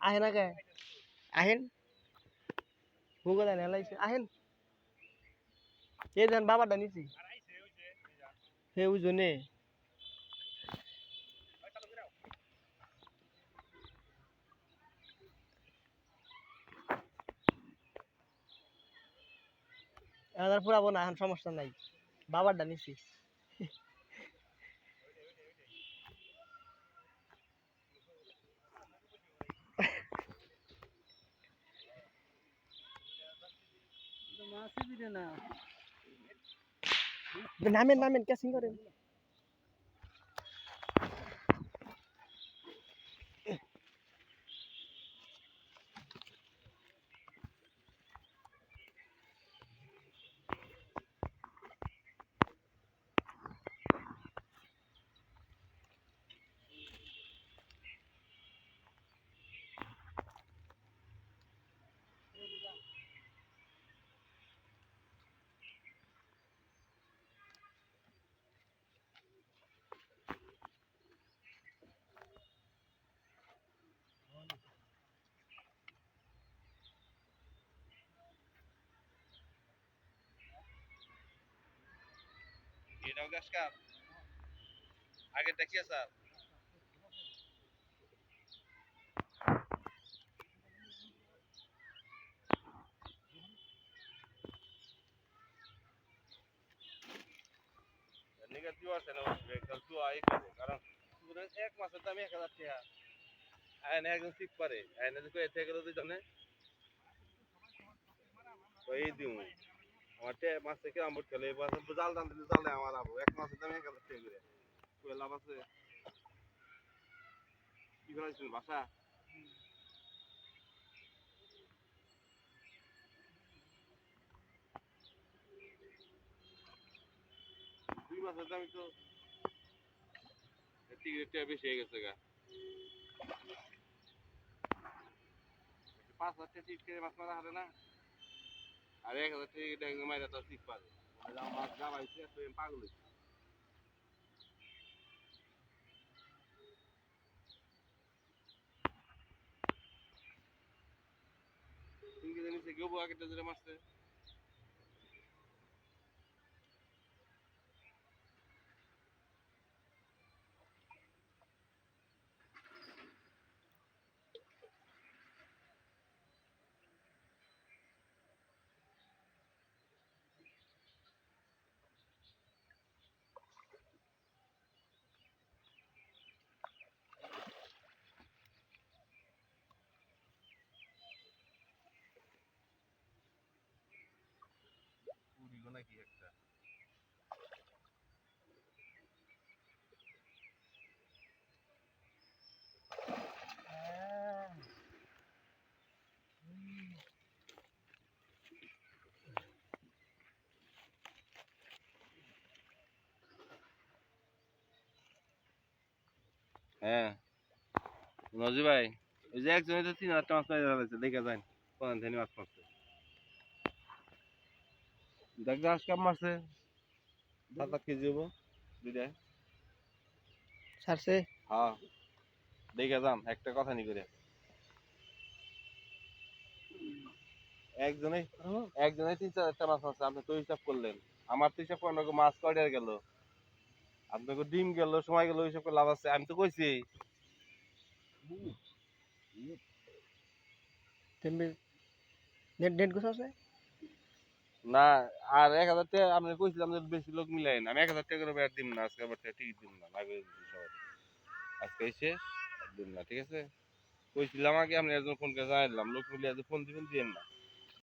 আহে না কে আহেন ভূগোল এলাইছে আহেন এই দেন বাবাটা নিছি হে ওজনে এবার পুরাবো না এখন সমস্যা নাই বাবারটা নিছি নামেন নামেন ক্যাচিং করেন এটাও গ্যাস কাপ আগে দেখিয়ে স্যার নেগেটিভ আছে না ভেহিকল তো আই করে কারণ এক মাসের দাম 1000 টাকা আয়না একজন ঠিক পারে আয়না যদি এতে গেল দুজনে তো এই দিউ আমার মাস থেকে আমার চলে এবার জাল দাম দিলে জাল আমার আবো এক মাসের দাম 1000 টাকা করে কই লাভ আছে কি করেছেন বাসা দুই মাসের দাম তো টিকিটটা বেশি হয়ে গেছে গা 5,000 টাকা টিকিট করে মাছ মারা হবে না আর 1,000 টিকিট একদম মাইরা তো ঠিক পারে মাছ যাবাইছে তো পাগল হইছে তুমি কি জানিস কেউ আগেটা ধরে মারছে পুরিগো নাকি একটা হ্যাঁ নজি ভাই ওই যে একজনে তো 3,000 টাকা মাছ মারা ফেলেছে দেখে যান কোন ধানি মাছ মারছে দেখ গাছ কাপ মারছে 7-8 কেজি হবো দুইটা ছাড়ছে হ্যাঁ দেখে যান একটা কথা নি করে একজনে একজনে 3-4 টা মাছ মারছে আপনি তো হিসাব করলেন আমার তো হিসাব করেন মাছ কয়টা গেল আপনাকে ডিম গেল সময় গেল হিসাব করে লাভ আছে আমি তো কইছি নেট নেট গোছ আছে না আর 1,000 টাকা আপনি কইছিলাম যে বেশি লোক মিলাই না আমি 1,000 টাকা করে বের দিম না আজকে আবার টিকিট দিম না লাগে সবাই আজকে এসে দিন না ঠিক আছে কইছিলাম আগে আপনি একজন ফোন করে জানাইলাম লোক মিলিয়ে ফোন দিবেন দিয়েন না